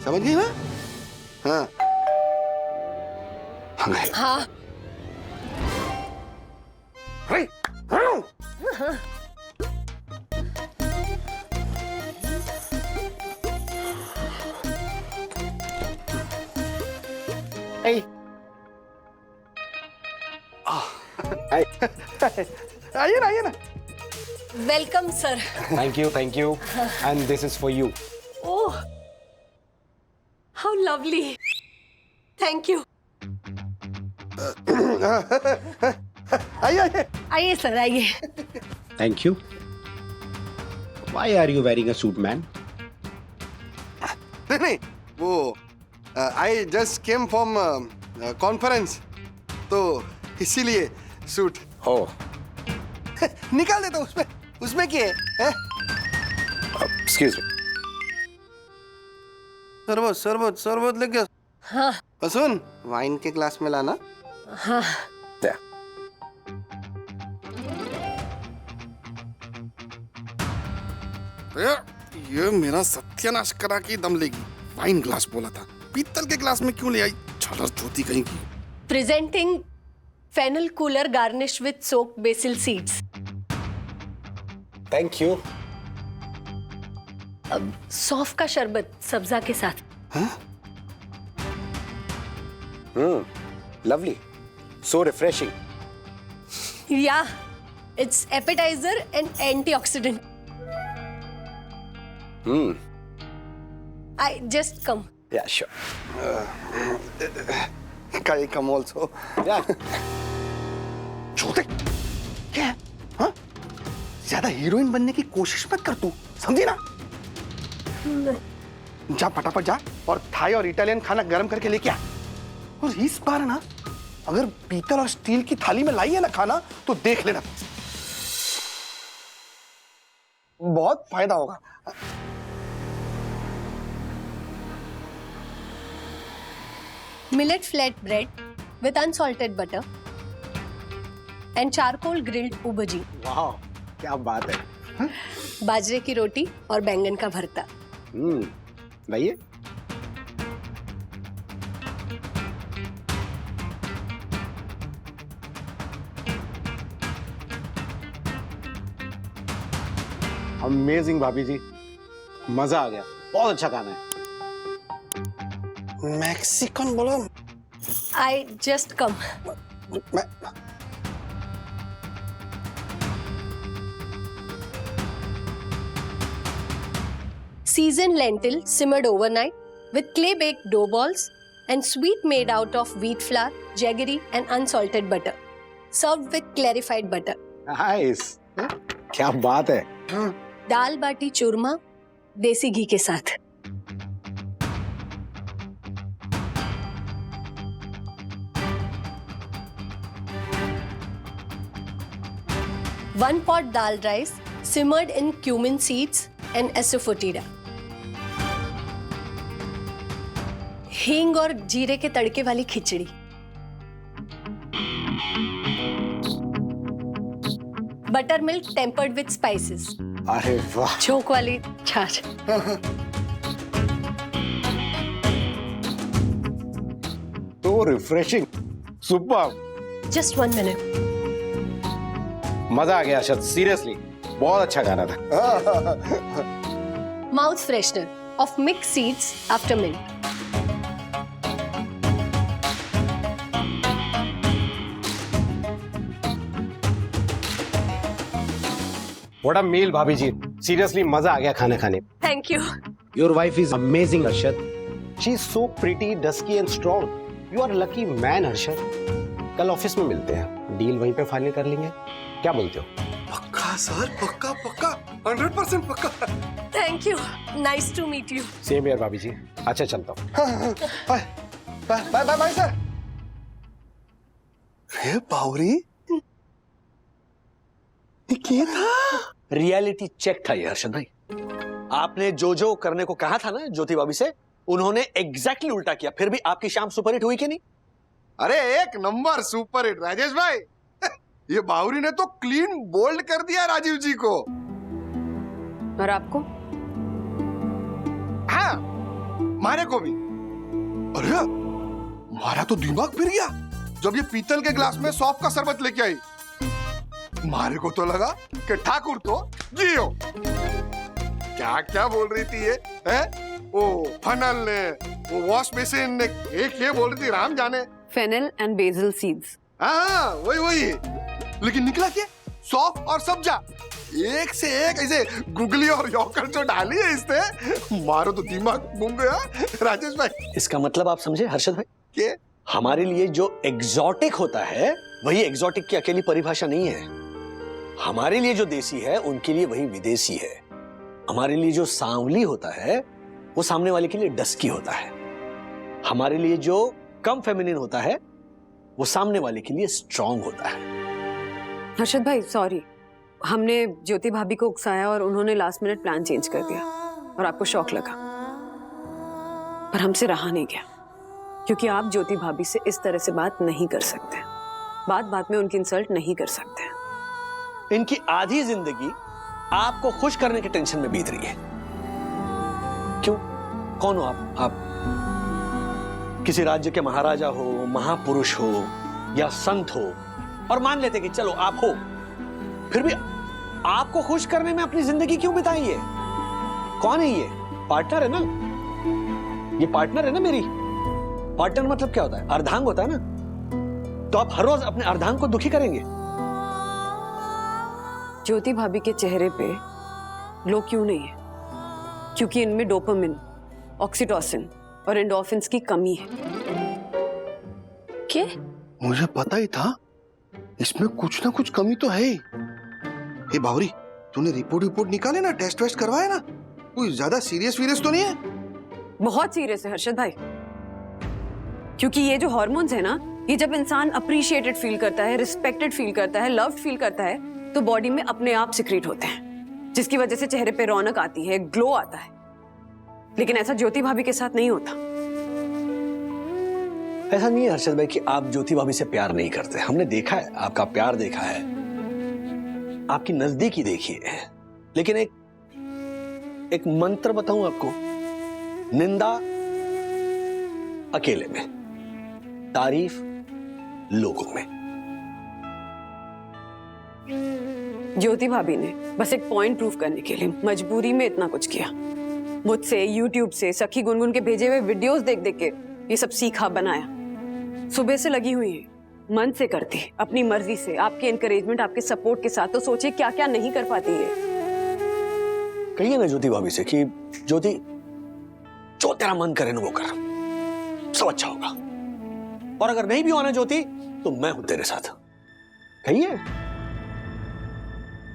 समझ गई ना? हाँ हाँ। आइए ना, आइए ना। Welcome sir. Thank you. And this is for you. Oh, how lovely, thank you. आइए आइए। आइए सर, आइए। Thank you. Why are you wearing a suit, man? नहीं, वो I just came from conference, तो इसीलिए सूट। Oh, निकाल देता उसमें, उसमें क्या है? Excuse me. शरबत शरबत शरबत लेके हाँ सुन, वाइन के ग्लास में लाना। हाँ ये मेरा सत्यानाश करा के दम लेगी। वाइन ग्लास बोला था, पीतल के ग्लास में क्यों ले आई? छलर चौथी कहीं की। Presenting fennel cooler garnish with soaked basil seeds. Thank you. अब सौंफ का शरबत सब्जा के साथ। Lovely, so refreshing. Yeah it's appetiser and antioxidant. I just come. Yeah, sure. Can I come also? Yeah. छोटे क्या है? हाँ? ज्यादा हीरोइन बनने की कोशिश मत कर तू, समझी ना? जा फटाफट जा और थाई और इटालियन खाना गरम करके लेके आ। और इस बार ना अगर पीतल और स्टील की थाली में लाई है ना खाना तो देख लेना, बहुत फायदा होगा। Millet flatbread with unsalted butter and charcoal grilled ubaji. वाह, क्या बात है। बाजरे की रोटी और बैंगन का भरता। लाइए। अमेजिंग भाभी जी, मजा आ गया, बहुत अच्छा खाना है। मैक्सिकन बोलो। I just come. Seasoned lentil simmered overnight with clay-baked dough balls and sweet made out of wheat flour, jaggery and unsalted butter. Served with clarified butter. Nice, क्या बात है। दाल बाटी चूरमा देसी घी के साथ। One pot dal rice simmered in cumin seeds and asafoetida. हींग और जीरे के तड़के वाली खिचड़ी। Buttermilk tempered with spices. अरे वाह, छोक वाली छाछ। तो रिफ्रेशिंग, सुपर। Just 1 minute. मजा आ गया अर्शद, सीरियसली बहुत अच्छा गाना था। Mouth freshener of mixed seeds after mint. What a meal भाभी जी, सीरियसली मजा आ गया खाना खाने। Thank you. Your wife is amazing, Arshad. She is so pretty, dusky and strong. You are lucky man, Arshad. कल ऑफिस में मिलते हैं, डील वहीं पे फाइनल कर लेंगे, क्या बोलते हो? पक्का सर, पक्का पक्का, 100% पक्का। Thank you. Nice to meet you. Same यार भाभी जी, अच्छा चलता हूँ। Bye bye bye bye sir. हे बावरी, ये क्या था? रियलिटी चेक था ये अर्शद भाई। आपने जो जो करने को कहा था ना ज्योति भाभी से, उन्होंने एग्जैक्टली उल्टा किया, फिर भी आपकी शाम सुपरहिट हुई कि नहीं? अरे एक नंबर सुपरहिट राजेश भाई। ये बावरी ने तो क्लीन बोल्ड कर दिया राजीव जी को। और आपको? हाँ, मारे को भी। अरे मारा तो दिमाग फिर गया जब ये पीतल के ग्लास में सौंफ का शरबत लेके आई। मारे को तो लगा कि ठाकुर तो जियो। क्या क्या बोल रही थी ये, है? वो फनल ने, वो वॉश बेसिन ने, एक ये बोल रही थी राम जाने। Fennel and basil seeds. हाँ वही वही, लेकिन निकला क्या? सौंफ और सब्जा, एक से एक ऐसे गुगली और यौकर जो डाली है इसने, मारो तो दिमाग घूम गया राजेश भाई। इसका मतलब आप समझे हर्षद भाई? क्या? हमारे लिए जो एग्जॉटिक होता है वही एग्जॉटिक की अकेली परिभाषा नहीं है। हमारे लिए जो देसी है उनके लिए वही विदेशी है। हमारे लिए जो सांवली होता है वो सामने वाले के लिए डस्की होता है। हमारे लिए जो कम फेमिनिन होता है वो सामने वाले के लिए स्ट्रांग होता है। हर्षद भाई सॉरी, हमने ज्योति भाभी को उकसाया और उन्होंने लास्ट मिनट प्लान चेंज कर दिया और आपको शौक लगा, पर हमसे रहा नहीं गया, क्योंकि आप ज्योति भाभी से इस तरह से बात नहीं कर सकते, बात बात में उनकी इंसल्ट नहीं कर सकते। इनकी आधी जिंदगी आपको खुश करने के टेंशन में बीत रही है। क्यों? कौन हो आप किसी राज्य के महाराजा हो, महापुरुष हो या संत हो, और मान लेते कि चलो आप हो, फिर भी आपको खुश करने में अपनी जिंदगी क्यों बिताइए? कौन है ये? पार्टनर है ना, ये पार्टनर है ना मेरी। पार्टनर मतलब क्या होता है? अर्धांग होता है ना। तो आप हर रोज अपने अर्धांग को दुखी करेंगे? ज्योति भाभी के चेहरे पे ग्लो क्यों नहीं है? क्योंकि इनमें डोपामिन, ऑक्सीटोसिन और एंडोर्फिन्स की कमी है। क्या? मुझे पता ही था इसमें कुछ ना कुछ कमी तो है ही। हे बावरी, तूने रिपोर्ट निकाले ना, टेस्ट वेस्ट करवाया ना? कोई ज्यादा सीरियस तो नहीं है? बहुत सीरियस है हर्षद भाई, क्योंकि ये जो हार्मोन्स है ना, ये जब इंसान अप्रिशिएटेड फील करता है, रिस्पेक्टेड फील करता है, लव्ड फील करता है, तो बॉडी में अपने आप सिक्रीट होते हैं, जिसकी वजह से चेहरे पे रौनक आती है, ग्लो आता है। लेकिन ऐसा ज्योति भाभी के साथ नहीं होता। ऐसा नहीं है हर्षद भाई कि आप ज्योति भाभी से प्यार नहीं करते। हमने देखा है, आपका प्यार देखा है, आपकी नजदीकी देखी है। लेकिन एक मंत्र बताऊं आपको, निंदा अकेले में, तारीफ लोगों में। ज्योति भाभी ने बस एक पॉइंट प्रूव करने के लिए मजबूरी में इतना कुछ किया। मुझसे, यूट्यूब से, सखी गुनगुन के भेजे हुए वीडियोस देख देख के ये सब सीखा, बनाया। सुबह से लगी हुई है, मन से करती, अपनी मर्जी से, आपके एनकरेजमेंट, आपके सपोर्ट के साथ। तो सोचिए क्या क्या नहीं कर पाती है। कहिए ना ज्योति भाभी से कि ज्योति, जो तेरा मन करे ना वो कर, सब अच्छा होगा। और अगर नहीं भी होना ज्योति, तो मैं हूं तेरे साथ। कहिए।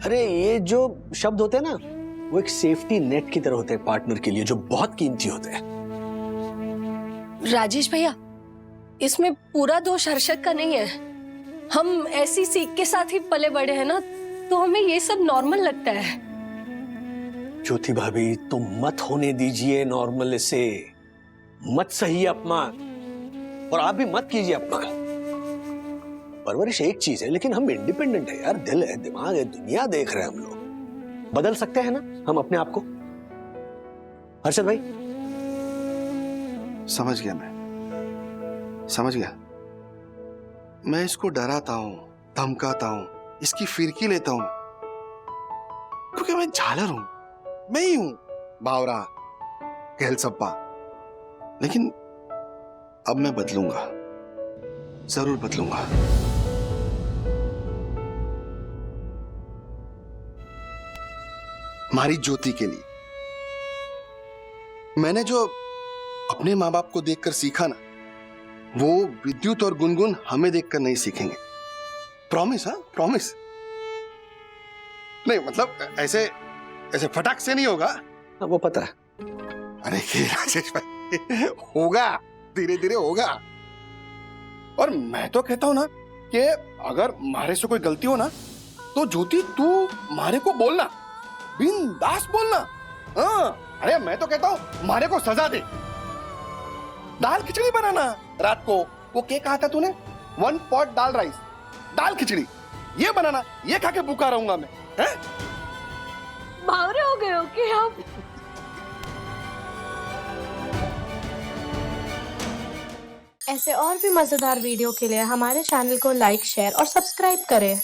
अरे ये जो शब्द होते हैं ना, वो एक सेफ्टी नेट की तरह होते हैं पार्टनर के लिए, जो बहुत कीमती होते हैं। राजेश भैया, इसमें पूरा दोष हर्षद का नहीं है। हम ऐसी सीख के साथ ही पले बड़े हैं ना, तो हमें ये सब नॉर्मल लगता है। ज्योति भाभी, तुम मत होने दीजिए नॉर्मल इसे, मत सही अपमान, और आप भी मत कीजिए अपमान। परवरिश एक चीज है, लेकिन हम इंडिपेंडेंट है यार, दिल है, दिमाग है, दुनिया देख रहे हैं हम लोग। बदल सकते हैं ना हम अपने आप को। हर्षद भाई, समझ गया, मैं समझ गया। मैं इसको डराता हूं, धमकाता हूं, इसकी फिरकी लेता हूं, क्योंकि मैं झालर हूं, मैं ही हूं बावरा, कहलसप्पा। लेकिन अब मैं बदलूंगा, जरूर बदलूंगा। हमारी ज्योति के लिए। मैंने जो अपने माँ बाप को देखकर सीखा ना, वो विद्युत और गुनगुन हमें देखकर नहीं सीखेंगे। प्रॉमिस? हाँ, प्रॉमिस। नहीं मतलब ऐसे ऐसे फटाक से नहीं होगा। वो पता है। अरे राजेश भाई, होगा, धीरे धीरे होगा। और मैं तो कहता हूं ना कि अगर मारे से कोई गलती हो ना, तो ज्योति तू मारे को बोलना, बिंदास बोलना। हाँ, अरे मैं तो कहता हूं मारे को सजा दे। दाल खिचड़ी बनाना रात को, वो क्या कहा था तूने? 1 पॉट दाल राइस, दाल खिचड़ी, ये बनाना, ये खा के भूखा रहूंगा मैं। हैं? बावरे हो गए हो कि आप? ऐसे और भी मजेदार वीडियो के लिए हमारे चैनल को लाइक, शेयर और सब्सक्राइब करें।